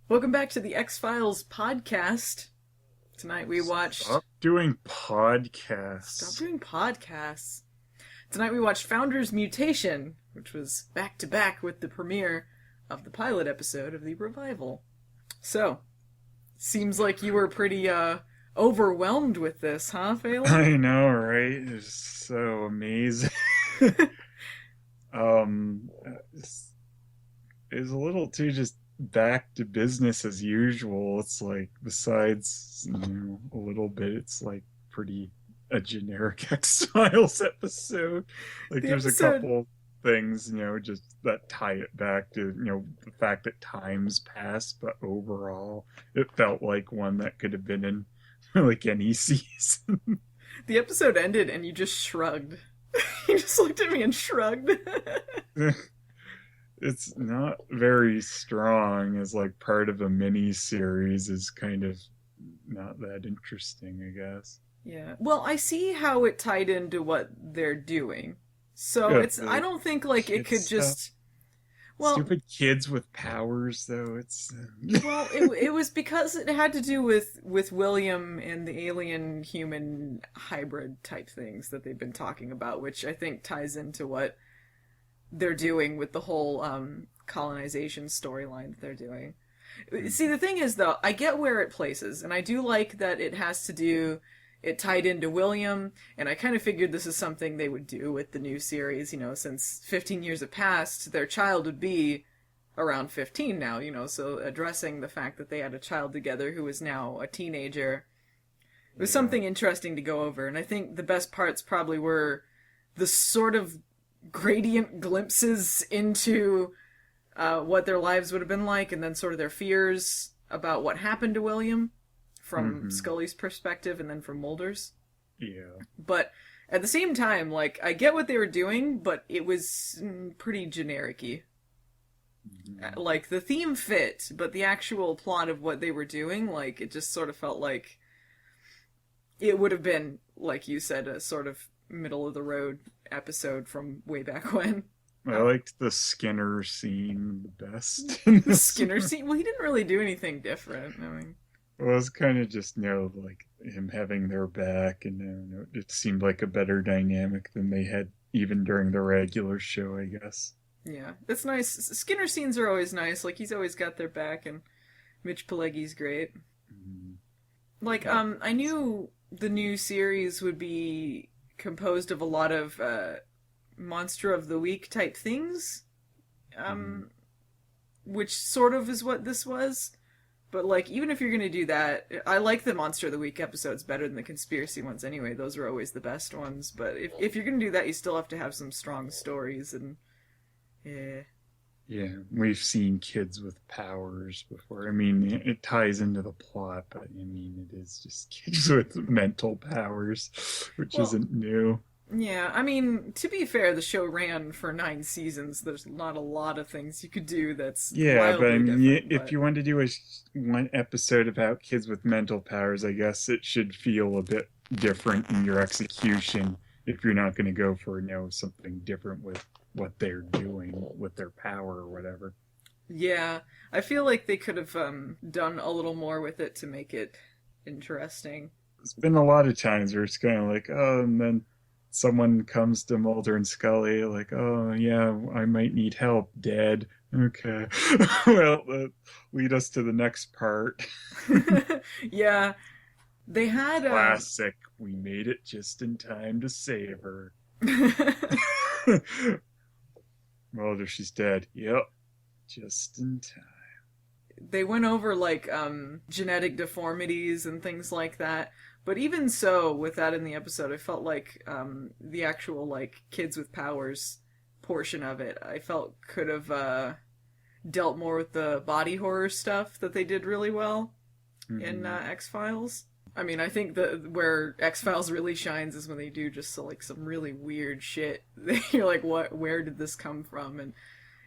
Welcome back to the X-Files podcast. Tonight we watched... Stop doing Stop podcasts. doing podcasts. Tonight we watched Founders Mutation, which was back-to-back with the premiere of the pilot episode of the revival. So, seems like you were pretty, overwhelmed with this, huh, Phelan? I know, right? It's so amazing. um, it's, it's a little too just back to business as usual. It's like, besides, a little bit, it's like pretty a generic X-Files episode. Like, The there's a episode... couple things, just that tie it back to, the fact that time's passed, but overall, it felt like one that could have been in like any season. The episode ended and you just shrugged. You just looked at me and shrugged. It's not very strong as like part of a mini series is kind of not that interesting, I guess. Yeah. Well, I see how it tied into what they're doing. So Yeah, it's I the don't think like it kid could stuff. just well, Stupid kids with powers, though. It's it was because it had to do with William and the alien human hybrid type things that they've been talking about, which I think ties into what they're doing with the whole colonization storyline that they're doing. See, the thing is, though, I get where it places, and I do like that it has to do. It tied into William, and I kind of figured this is something they would do with the new series, since 15 years have passed, their child would be around 15 now, so addressing the fact that they had a child together who is now a teenager. It was yeah. something interesting to go over, and I think the best parts probably were the sort of gradient glimpses into what their lives would have been like, and then sort of their fears about what happened to William from hmm Scully's perspective, and then from Mulder's. Yeah. But at the same time, like, I get what they were doing, but it was pretty generic-y. hmm Like, the theme fit, but the actual plot of what they were doing, like, it just sort of felt like it would have been, like you said, a sort of middle-of-the-road episode from way back when. I liked the Skinner scene the best in The this Skinner one. scene, well, he didn't really do anything different. I mean, Well, it was kind of just, like him having their back, and it seemed like a better dynamic than they had even during the regular show, I guess. yeah, it's nice. Skinner scenes are always nice. Like, he's always got their back, and Mitch Pileggi's great. Mm, Like, that- I knew the new series would be composed of a lot of monster of the week type things, mm, um, which sort of is what this was. But like, even if you're gonna do that, I like the monster of the week episodes better than the conspiracy ones. Anyway, those are always the best ones. But if you're gonna do that, you still have to have some strong stories and yeah. yeah, we've seen kids with powers before. I mean, it ties into the plot, but I mean, it is just kids with mental powers, which Well, isn't new. yeah, I mean, to be fair, the show ran for 9 seasons. There's not a lot of things you could do that's Yeah, but I wildly mean, different, if but you want to do one episode about kids with mental powers, I guess it should feel a bit different in your execution if you're not going to go for, something different with what they're doing with their power or whatever. yeah, I feel like they could have done a little more with it to make it interesting. It's been a lot of times where it's kind of like, oh, and then someone comes to Mulder and Scully, like, oh, yeah, I might need help, Dad. Okay. Well, lead us to the next part. Yeah, they had Classic. We made it just in time to save her. Mulder, she's dead. Yep. Just in time. they went over like genetic deformities and things like that. But even so, with that in the episode, I felt like the actual like kids with powers portion of it, I felt could have dealt more with the body horror stuff that they did really well in hmm X Files. I mean, I think that where X Files really shines is when they do just like some really weird shit. You're like, what? Where did this come from? And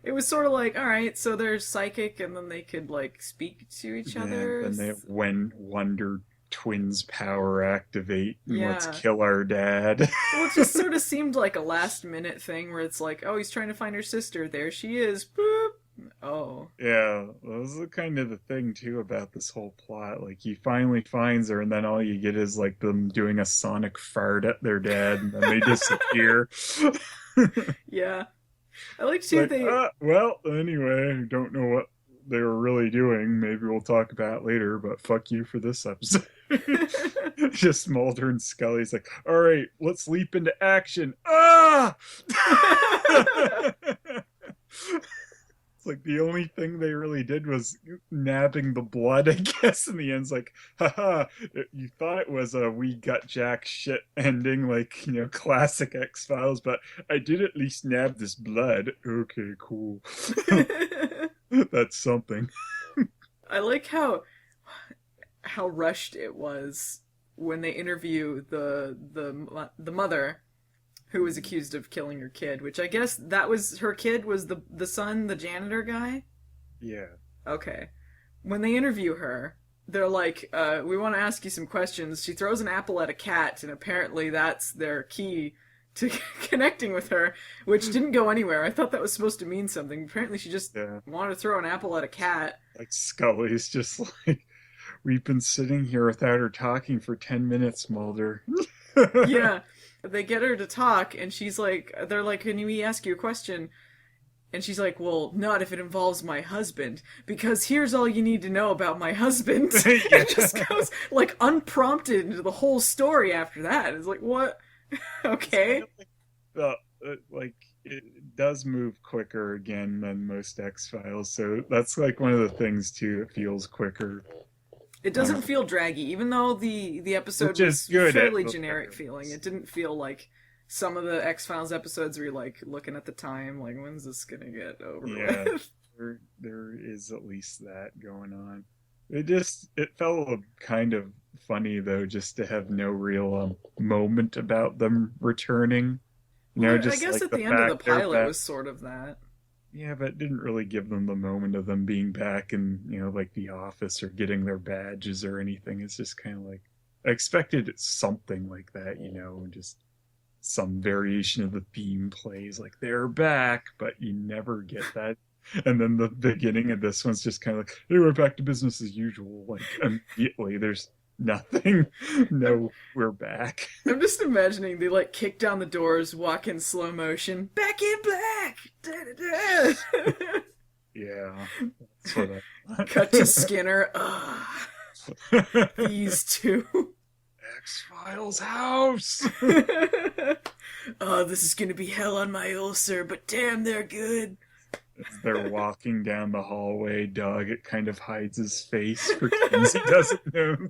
it was sort of like, all right, so they're psychic, and then they could like speak to each Yeah, other. then they have when Wonder Twins power activate and let's Yeah. kill our dad. Well, it just sort of seemed like a last minute thing where it's like, oh, he's trying to find her sister. There she is. Boop. Oh. Yeah, that was the kind of the thing too about this whole plot. Like he finally finds her, and then all you get is like them doing a sonic fart at their dad, and then they disappear. Yeah. I like It's too like, they well, anyway, I don't know what they were really doing. Maybe we'll talk about it later, but fuck you for this episode. Just Mulder and Scully's like, all right, let's leap into action. Ah! It's like the only thing they really did was nabbing the blood, I guess, in the end. It's like, haha, you thought it was a we got jack shit ending, like, classic X-Files, but I did at least nab this blood. Okay, cool. That's something. I like how rushed it was when they interview the mother who was accused of killing her kid, which I guess that was her kid was the son, the janitor guy. Yeah. Okay. When they interview her, they're like, we want to ask you some questions. She throws an apple at a cat, and apparently that's their key to connecting with her, which didn't go anywhere. I thought that was supposed to mean something. Apparently she just Yeah. wanted to throw an apple at a cat. Like Scully's just like, we've been sitting here without her talking for 10 minutes, Mulder. Yeah. They get her to talk, and she's like, they're like, can we ask you a question? And she's like, well, not if it involves my husband, because here's all you need to know about my husband. And just goes, like, unprompted into the whole story after that. It's like, what? Okay. Well, like it does move quicker again than most X-Files, so that's like one of the things too. It feels quicker, It doesn't feel draggy, even though the episode which is was good. fairly generic feeling. It didn't feel like some of the X-Files episodes where you're like looking at the time, like, when's this gonna get over Yeah, with? there is at least that going on. It felt kind of funny though, just to have no real moment about them returning. Well, I Just guess like at the the end of the fact they're pilot back. was sort of that. Yeah, but it didn't really give them the moment of them being back in, like the office or getting their badges or anything. It's just kind of like I expected something like that, just some variation of the theme plays, like they're back, but you never get that. And then the beginning of this one's just kind of like, hey, we're back to business as usual. Like immediately, there's nothing. No, we're back. I'm just imagining they like kick down the doors, walk in slow motion, back in black. Da, da, da. Yeah, that's what Cut to Skinner. These two. X-Files house. Oh, this is gonna be hell on my ulcer, but damn, they're good. As they're walking down the hallway, Doug, it kind of hides his face for things he doesn't know.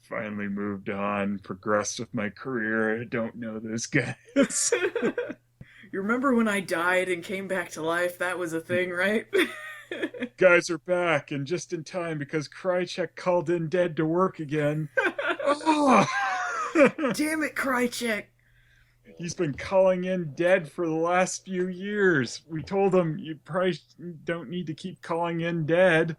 Finally moved on, progressed with my career. I don't know those guys. You remember when I died and came back to life? That was a thing, right? Guys are back, and just in time because Krychek called in dead to work again. Oh! Damn it, Krychek. He's been calling in dead for the last few years. We told him you probably don't need to keep calling in dead.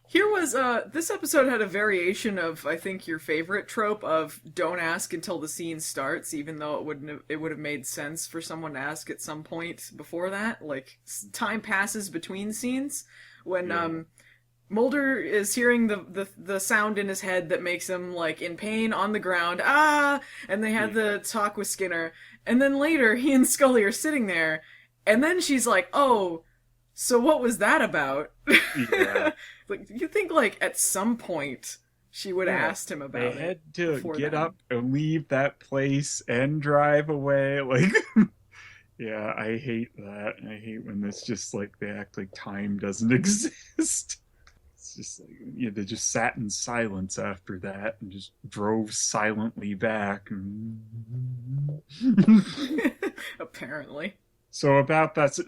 Here was this episode had a variation of, I think, your favorite trope of don't ask until the scene starts, even though it would have made sense for someone to ask at some point before that. Like time passes between scenes when Mulder is hearing the sound in his head that makes him like in pain on the ground, and they had the talk with Skinner, and then later he and Scully are sitting there, and then she's like, oh, so what was that about? Yeah. Like, you think like at some point she would have asked him about it. They had to get then. up and leave that place and drive away. Like, yeah, I hate that. I hate when it's just like they act like time doesn't exist. It's just like they just sat in silence after that and just drove silently back. Apparently. So about that,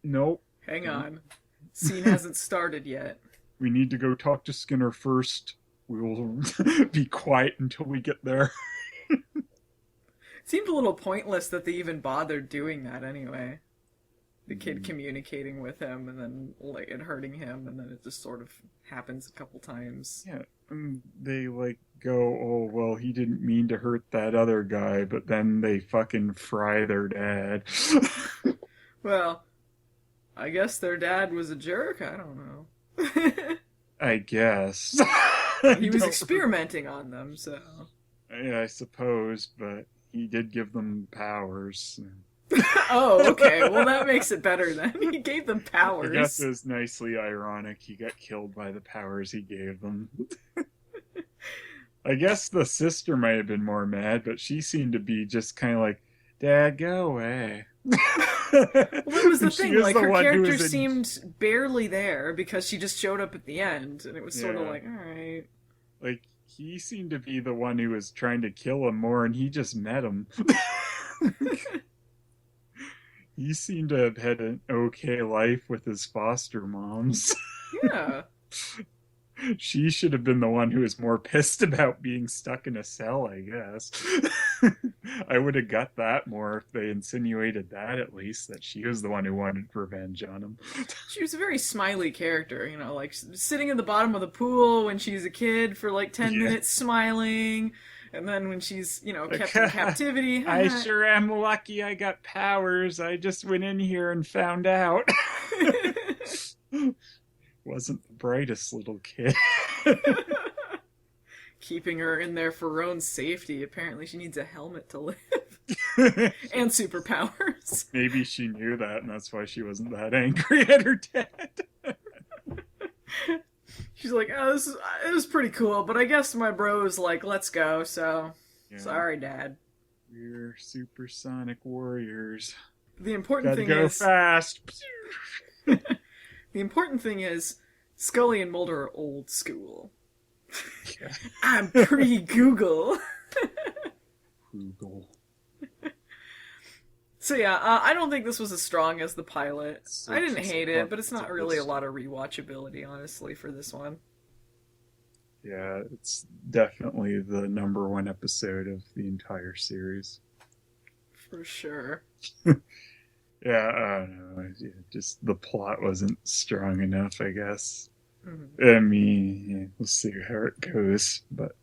nope. Hang on. Scene hasn't started yet. We need to go talk to Skinner first. We will be quiet until we get there. It seemed a little pointless that they even bothered doing that anyway. the kid communicating with him and then like it hurting him, and then it just sort of happens a couple times. Yeah, and they like go, oh well, he didn't mean to hurt that other guy, but then they fucking fry their dad. Well, I guess their dad was a jerk. I don't know. I guess. He was experimenting on them, so. Yeah, I suppose, but he did give them powers. Oh, okay. Well, that makes it better then. He gave them powers. I guess it was nicely ironic he got killed by the powers he gave them. I guess the sister might have been more mad, but she seemed to be just kind of like, Dad, go away. Well, that was the thing. Like, her character in... seemed barely there because she just showed up at the end, and it was sort of like, all right. Like, he seemed to be the one who was trying to kill him more, and he just met him. He seemed to have had an okay life with his foster moms. Yeah. She should have been the one who was more pissed about being stuck in a cell, I guess. I would have got that more if they insinuated that, at least, that she was the one who wanted revenge on him. She was a very smiley character, you know, like sitting in the bottom of the pool when she's a kid for like 10 minutes smiling, and then when she's, you know, kept in captivity. I sure am lucky I got powers. I just went in here and found out. Wasn't the brightest little kid. Keeping her in there for her own safety. Apparently she needs a helmet to live. And superpowers. Maybe she knew that, and that's why she wasn't that angry at her dad. She's like, oh, it was pretty cool, but I guess my bro's like, let's go, so sorry, Dad. We're supersonic warriors. The important thing go is... fast. The important thing is, Scully and Mulder are old school. Yeah. I'm pre-Google. Google. So yeah, I don't think this was as strong as the pilot. I didn't hate it, but it's not really a lot of rewatchability, honestly, for this one. Yeah, it's definitely the number one episode of the entire series. For sure. Yeah, I don't know. Just the plot wasn't strong enough, I guess. Mm-hmm. I mean, yeah, we'll see how it goes, but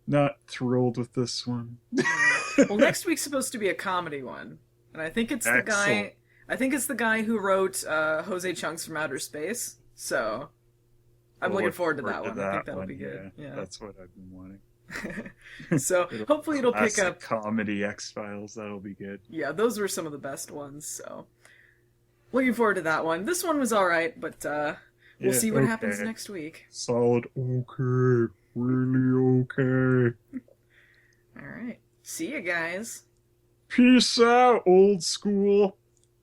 not thrilled with this one. Well, next week's supposed to be a comedy one, and I think it's the guy. I think it's the guy who wrote Jose Chunks from Outer Space. So I'm looking forward to that one. I think that'll be good. Yeah, that's what I've been wanting. So hopefully it'll pick up comedy X-Files. That'll be good. Yeah, those were some of the best ones. So looking forward to that one. This one was all right, but we'll see what happens next week. Solid. Okay. Really okay. All right. See you guys. Peace out, old school.